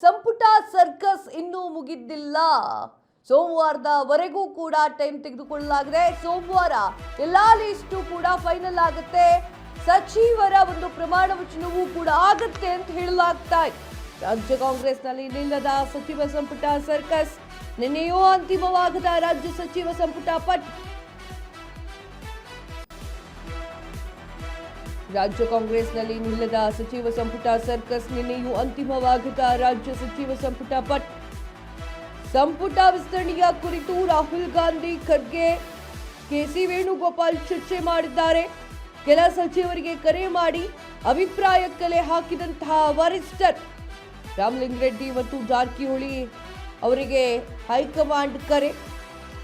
ಸಂಪುಟ ಸರ್ಕಸ್ ಇನ್ನೂ ಮುಗಿದಿಲ್ಲ. ಸೋಮವಾರದವರೆಗೂ ಕೂಡ ಟೈಮ್ ತೆಗೆದುಕೊಳ್ಳಲಾಗಿದೆ. ಸೋಮವಾರ ಎಲ್ಲಾ ಲಿಸ್ಟು ಕೂಡ ಫೈನಲ್ ಆಗುತ್ತೆ. ಸಚಿವರ ಒಂದು ಪ್ರಮಾಣ ವಚನವೂ ಕೂಡ ಆಗುತ್ತೆ ಅಂತ ಹೇಳಲಾಗ್ತಾ ಇದೆ. ರಾಜ್ಯ ಕಾಂಗ್ರೆಸ್ನಲ್ಲಿ ನಿಲ್ಲದ ಸಚಿವ ಸಂಪುಟ ಸರ್ಕಸ್. ನಿನ್ನೆಯೂ ಅಂತಿಮವಾಗದ ರಾಜ್ಯ ಸಚಿವ ಸಂಪುಟ ಪಟ್ಟಿ. ರಾಜ್ಯ ಕಾಂಗ್ರೆಸ್ನಲ್ಲಿ ನಿಲ್ಲದ ಸಚಿವ ಸಂಪುಟ ಸರ್ಕಸ್. ನಿನ್ನೆಯೂ ಅಂತಿಮವಾಗದ ರಾಜ್ಯ ಸಚಿವ ಸಂಪುಟ ಪಟ್ಟಿ. ಸಂಪುಟ ವಿಸ್ತರಣೆಯ ಕುರಿತು ರಾಹುಲ್ ಗಾಂಧಿ, ಖರ್ಗೆ, ಕೆಸಿ ವೇಣುಗೋಪಾಲ್ ಚರ್ಚೆ ಮಾಡಿದ್ದಾರೆ. ಕೆಲ ಸಚಿವರಿಗೆ ಕರೆ ಮಾಡಿ ಅಭಿಪ್ರಾಯ ಕಲೆ ಹಾಕಿದಂತಹ ವರಿಷ್ಠರು ರಾಮಲಿಂಗಾರೆಡ್ಡಿ ಮತ್ತು ಜಾರಕಿಹೊಳಿ ಅವರಿಗೆ ಹೈಕಮಾಂಡ್ ಕರೆ.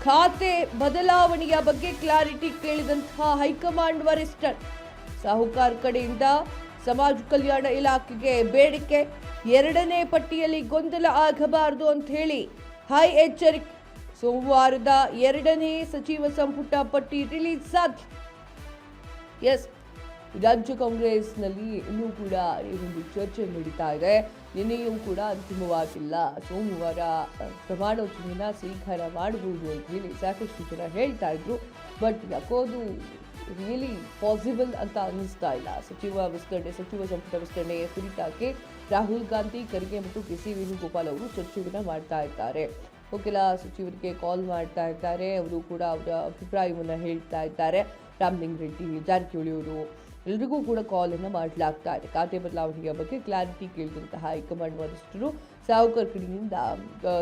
ಖಾತೆ ಬದಲಾವಣೆಯ ಬಗ್ಗೆ ಕ್ಲಾರಿಟಿ ಕೇಳಿದಂತಹ ಹೈಕಮಾಂಡ್ ವರಿಷ್ಠರು. ಸಾಹುಕಾರ್ ಕಡೆಯಿಂದ ಸಮಾಜ ಕಲ್ಯಾಣ ಇಲಾಖೆಗೆ ಬೇಡಿಕೆ. ಎರಡನೇ ಪಟ್ಟಿಯಲ್ಲಿ ಗೊಂದಲ ಆಗಬಾರದು ಅಂತ ಹೇಳಿ ಹೈ ಎಚ್ಚರಿಕೆ. ಸೋಮವಾರದ ಎರಡನೇ ಸಚಿವ ಸಂಪುಟ ಪಟ್ಟಿ ರಿಲೀಸ್ ಸಾಧ್ಯ. ಎಸ್, ರಾಜ್ಯ ಕಾಂಗ್ರೆಸ್ನಲ್ಲಿ ಇನ್ನೂ ಕೂಡ ಈ ಒಂದು ಚರ್ಚೆ ನಡೀತಾ ಇದೆ. ನಿನ್ನೆಯೂ ಕೂಡ ಅಂತಿಮವಾಗಿಲ್ಲ. ಸೋಮವಾರ ಪ್ರಮಾಣ ವಚನ ಸ್ವೀಕಾರ ಮಾಡಬಹುದು ಅಂತ ಹೇಳಿ ಸಾಕಷ್ಟು ಜನ ಹೇಳ್ತಾ ಇದ್ರು. ಬಟ್ ಯಾಕೋದು ರಿಯಲಿ ಪಾಸಿಬಲ್ ಅಂತ ಅನ್ನಿಸ್ತಾ ಇಲ್ಲ. ಸಚಿವ ಸಂಪುಟ ವಿಸ್ತರಣೆಯ ಕುರಿತಾಗಿ ರಾಹುಲ್ ಗಾಂಧಿ, ಖರ್ಗೆ ಮತ್ತು ಕೆಸಿ ವೇಣುಗೋಪಾಲ್ ಅವರು ಚರ್ಚೆಯನ್ನು ಮಾಡ್ತಾ ಇದ್ದಾರೆ. ಕೆಲ ಸಚಿವರಿಗೆ ಕಾಲ್ ಮಾಡ್ತಾ ಇದ್ದಾರೆ. ಅವರು ಕೂಡ ಅವರ ಅಭಿಪ್ರಾಯವನ್ನು ಹೇಳ್ತಾ ಇದ್ದಾರೆ. ರಾಮಲಿಂಗಾರೆಡ್ಡಿ, ಜಾರಕಿಹೊಳಿ ಅವರು ಎಲ್ರಿಗೂ ಕೂಡ ಕಾಲನ್ನು ಮಾಡಲಾಗ್ತಾ ಇದೆ. ಖಾತೆ ಬದಲಾವಣೆಯ ಬಗ್ಗೆ ಕ್ಲಾರಿಟಿ ಕೇಳಿದಂತಹ ಹೈಕಮಾಂಡ್ ವರಿಷ್ಠರು ಸಾಹುಕಾರ್ ಕಡೆಯಿಂದ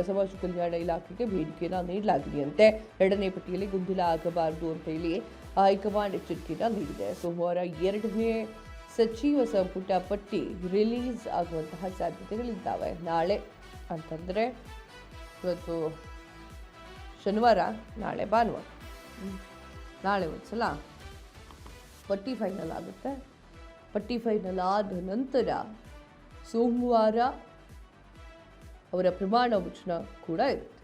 ಸಮಾಜ ಕಲ್ಯಾಣ ಇಲಾಖೆಗೆ ಬೇಡಿಕೆಯನ್ನು ನೀಡಲಾಗಿದೆಯಂತೆ. ಎರಡನೇ ಪಟ್ಟಿಯಲ್ಲಿ ಗೊಂದಲ ಆಗಬಾರದು ಅಂತ ಹೇಳಿ ಹೈಕಮಾಂಡ್ ಎಚ್ಚರಿಕೆಯನ್ನು ನೀಡಿದೆ. ಸೋಮವಾರ ಎರಡನೇ ಸಚಿವ ಸಂಪುಟ ಪಟ್ಟಿ ರಿಲೀಸ್ ಆಗುವಂತಹ ಸಾಧ್ಯತೆಗಳಿದ್ದಾವೆ. ನಾಳೆ ಅಂತಂದರೆ ಇವತ್ತು ಶನಿವಾರ, ನಾಳೆ ಭಾನುವಾರ, ನಾಳೆ ಒಂದ್ಸಲ ಪಟ್ಟಿ ಫೈನಲ್ ಆಗುತ್ತೆ. ಪಟ್ಟಿ ಫೈನಲ್ ಆದ ನಂತರ ಸೋಮವಾರ ಅವರ ಪ್ರಮಾಣ ವಚನ ಕೂಡ ಇರುತ್ತೆ.